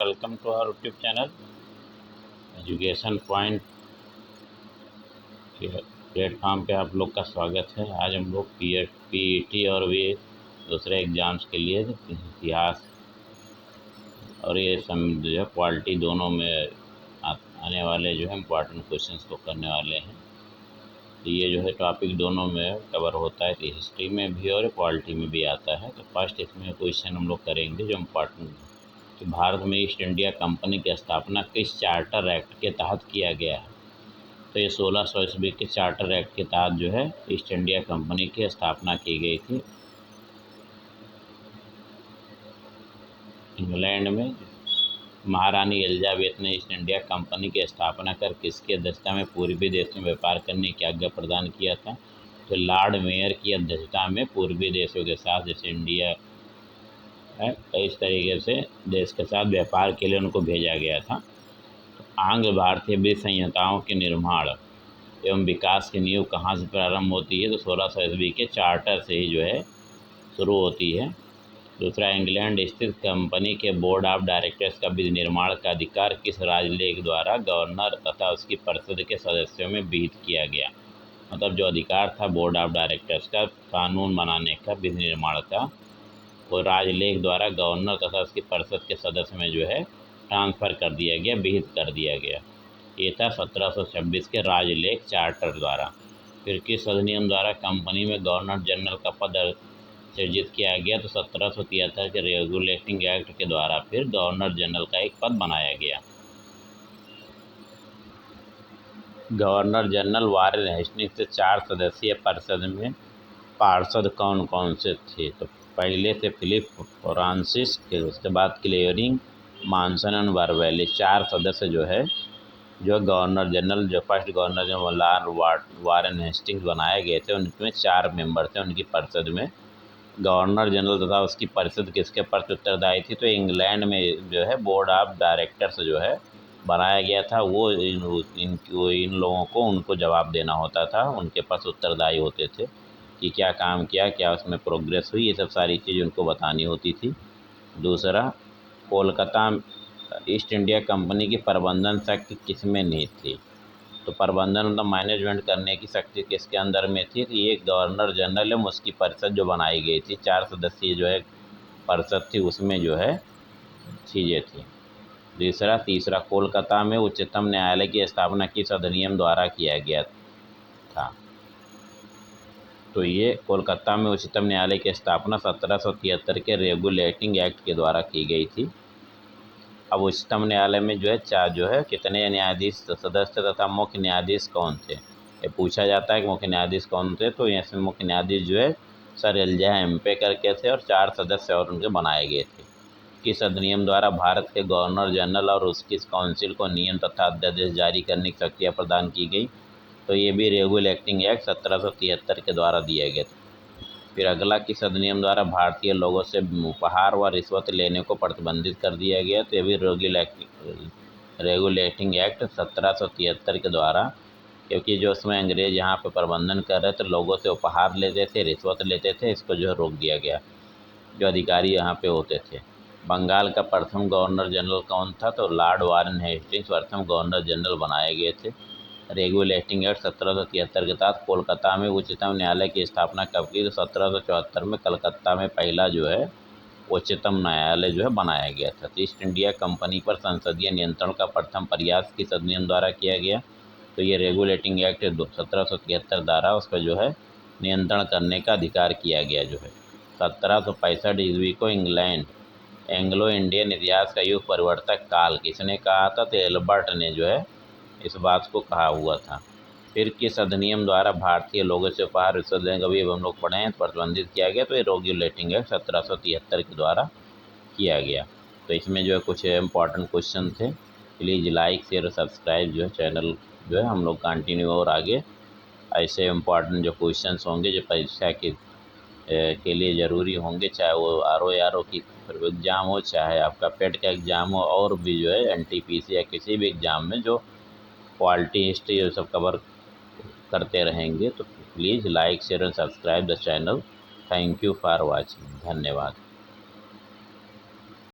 Welcome to our YouTube channel education point के platform पे आप लोग का स्वागत है। आज हम लोग पीईटी और भी दूसरे एग्ज़ाम्स के लिए इतिहास और ये जो है क्वालिटी दोनों में आने वाले जो है इम्पोर्टेंट क्वेश्चंस को करने वाले हैं। तो ये जो है टॉपिक दोनों में कवर होता है, तो हिस्ट्री में भी और क्वालिटी में भी आता है। तो फर्स्ट इसमें क्वेश्चन हम लोग करेंगे जो इम्पोर्टेंट है कि भारत में ईस्ट इंडिया कंपनी की स्थापना किस चार्टर एक्ट के तहत किया गया है। तो ये 1600 ईस्वी के चार्टर एक्ट के तहत जो है ईस्ट इंडिया कंपनी की स्थापना की गई थी। इंग्लैंड में महारानी एलिजाबेथ ने ईस्ट इंडिया कंपनी की स्थापना कर किसकी अध्यक्षता में पूर्वी देश में व्यापार करने की आज्ञा प्रदान किया था। तो लॉर्ड मेयर की अध्यक्षता में पूर्वी देशों के साथ, जैसे इंडिया है, तो इस तरीके से देश के साथ व्यापार के लिए उनको भेजा गया था। आंग्ल भारतीय विधि संहिताओं के निर्माण एवं विकास की नींव कहाँ से प्रारंभ होती है। तो 1600 ईस्वी के चार्टर से ही जो है शुरू होती है। दूसरा, इंग्लैंड स्थित कंपनी के बोर्ड ऑफ डायरेक्टर्स का विधि निर्माण का अधिकार किस राजलेख द्वारा गवर्नर तथा उसकी परिषद के सदस्यों में विहित किया गया। मतलब जो अधिकार था बोर्ड ऑफ डायरेक्टर्स का कानून बनाने का, विधि निर्माण का, वो राजलेख द्वारा गवर्नर तथा उसकी परिषद के सदस्य में जो है ट्रांसफ़र कर दिया गया, विहित कर दिया गया। ये था 1726 के राजलेख चार्टर द्वारा। फिर किस अधिनियम द्वारा कंपनी में गवर्नर जनरल का पद सृजित किया गया। तो 1773 के रेगुलेटिंग एक्ट के द्वारा फिर गवर्नर जनरल का एक पद बनाया गया। गवर्नर जनरल वारेन हेस्टिंग्स से 4 सदस्यीय परिषद में पार्षद कौन कौन से थे। तो पहले थे फिलिप फ्रांसिस के, उसके बाद क्लेयरिंग, मानसन एंड बर्वेली। 4 सदस्य जो है जो गवर्नर जनरल, जो first governor general Lord Warren Hastings बनाए गए थे, उनमें 4 मेंबर थे उनकी परिषद में। गवर्नर जनरल तथा उसकी परिषद किसके प्रति उत्तरदायी थी। तो इंग्लैंड में जो है बोर्ड ऑफ डायरेक्टर्स जो है बनाया गया था, वो इन लोगों को उनको जवाब देना होता था, उनके पास उत्तरदायी होते थे कि क्या काम किया, क्या उसमें प्रोग्रेस हुई, ये सब सारी चीज़ उनको बतानी होती थी। दूसरा, कोलकाता ईस्ट इंडिया कंपनी की प्रबंधन शक्ति किसमें निहित थी। तो प्रबंधन मतलब मैनेजमेंट करने की शक्ति किसके अंदर में थी। तो ये गवर्नर जनरल एवं उसकी परिषद जो बनाई गई थी, 4 सदस्यीय जो है परिषद थी, उसमें जो है चीज़ें थी। तीसरा, कोलकाता में उच्चतम न्यायालय की स्थापना किस अधिनियम द्वारा किया गया था। तो ये कोलकाता में उच्चतम न्यायालय की स्थापना 1773 के रेगुलेटिंग एक्ट के द्वारा की गई थी। अब उच्चतम न्यायालय में जो है कितने न्यायाधीश सदस्य तथा मुख्य न्यायाधीश कौन थे, ये पूछा जाता है कि मुख्य न्यायाधीश कौन थे। तो इसमें मुख्य न्यायाधीश जो है सर एलिजा हेम्पे करके थे और 4 सदस्य और उनके बनाए गए थे। किस अधिनियम द्वारा भारत के गवर्नर जनरल और उसकी काउंसिल को नियम तथा अध्यादेश जारी करने की शक्तियाँ प्रदान की गई। तो ये भी रेगुलेटिंग एक्ट 1773 के द्वारा दिया गया था। फिर अगला, किस अधिनियम द्वारा भारतीय लोगों से उपहार व रिश्वत लेने को प्रतिबंधित कर दिया गया। तो ये भी रेगुलेटिंग एक्ट 1773 के द्वारा, क्योंकि जो उसमें अंग्रेज यहाँ पे प्रबंधन कर रहे थे, लोगों से उपहार लेते थे, रिश्वत लेते थे, इसको जो रोक दिया गया, जो अधिकारी यहाँ पे होते थे। बंगाल का प्रथम गवर्नर जनरल कौन था। तो लॉर्ड वारेन हेस्टिंग्स प्रथम गवर्नर जनरल बनाए गए थे। रेगुलेटिंग एक्ट 1773 के तहत कोलकाता में उच्चतम न्यायालय की स्थापना कब की। तो 1774 में कलकत्ता में पहला जो है उच्चतम न्यायालय जो है बनाया गया था। तो ईस्ट इंडिया कंपनी पर संसदीय नियंत्रण का प्रथम प्रयास किस अधिनियम द्वारा किया गया। तो ये रेगुलेटिंग एक्ट 1773 द्वारा उस पर जो है नियंत्रण करने का अधिकार किया गया जो है। 1765 ईस्वी को एंग्लो इंडियन इतिहास का युग परिवर्तक काल किसने कहा था। तो एल्बर्ट ने जो है इस बात को कहा हुआ था। फिर किस अधिनियम द्वारा भारतीय लोगों से उपहार रिश्वत लेने का भी हम लोग पढ़े हैं, प्रतिबंधित किया गया। तो ये रेगुलेटिंग एक्ट 1773 के द्वारा किया गया। तो इसमें जो है कुछ इम्पॉर्टेंट क्वेश्चन थे। प्लीज़ लाइक शेयर और सब्सक्राइब जो है चैनल जो है हम लोग कंटिन्यू और आगे ऐसे इम्पॉर्टेंट जो क्वेश्चंस होंगे जो परीक्षा के लिए ज़रूरी होंगे, चाहे वो RO की एग्ज़ाम हो, चाहे आपका पेट का एग्ज़ाम हो, और भी जो है NTPC या किसी भी एग्ज़ाम में जो क्वालिटी हिस्ट्री ये सब कवर करते रहेंगे। तो please like share and subscribe the channel. Thank you for watching. धन्यवाद।